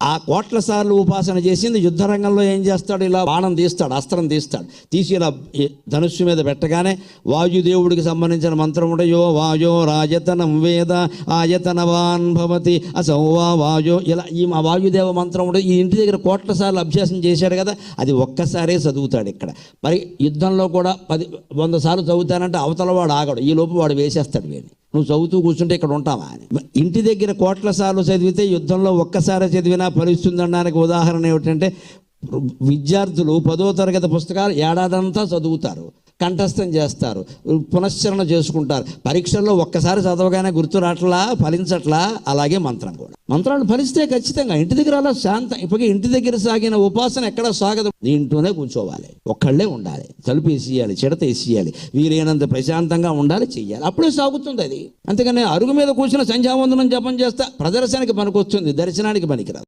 ఆ కోట్ల సార్లు ఉపాసన చేసింది యుద్ధ రంగంలో ఏం చేస్తాడు? ఇలా బాణం తీస్తాడు, అస్త్రం తీస్తాడు. తీసి ఇలా ధనుస్సు మీద పెట్టగానే వాయుదేవుడికి సంబంధించిన మంత్రం ఉంటే యో వాయో రాజతనం వేద ఆయతనవాన్ భవతి అసౌ వాయో, ఇలా ఈ వాయుదేవ మంత్రం ఉంటే ఈ ఇంటి దగ్గర కోట్ల సార్లు అభ్యాసం చేశాడు కదా, అది ఒక్కసారే చదువుతాడు. ఇక్కడ మరి యుద్ధంలో కూడా 100 సార్లు చదువుతానంటే అవతల వాడు ఆగడు, ఈ లోపు వాడు వేసేస్తాడు వీడిని. నువ్వు చదువుతూ కూర్చుంటే ఇక్కడ ఉంటావా అని. ఇంటి దగ్గర కోట్ల సార్లు చదివితే యుద్ధంలో ఒక్కసారి చదివినా ఫలిస్తుంది అనడానికి ఉదాహరణ ఏమిటంటే, విద్యార్థులు 10వ తరగతి పుస్తకాలు ఏడాదంతా చదువుతారు, కంఠస్థం చేస్తారు, పునశ్చరణ చేసుకుంటారు. పరీక్షల్లో ఒక్కసారి చదవగానే గుర్తు రాట్లా, ఫలించట్లా. అలాగే మంత్రం కూడా, మంత్రాలు ఫలిస్తే ఖచ్చితంగా ఇంటి దగ్గర అలా శాంతం. ఇప్పటికీ ఇంటి దగ్గర సాగిన ఉపాసన ఎక్కడ సాగదు. ఇంట్లోనే కూర్చోవాలి, ఒక్కళ్ళే ఉండాలి, తలుపు వేసేయాలి, చిడత వేసేయాలి, వీలైనంత ప్రశాంతంగా ఉండాలి, చెయ్యాలి, అప్పుడే సాగుతుంది అది. అంతేగాని అరుగు మీద కూర్చున్న సంధ్యావందనం జపం చేస్తా ప్రదర్శనకి పనికొస్తుంది, దర్శనానికి పనికిరాదు.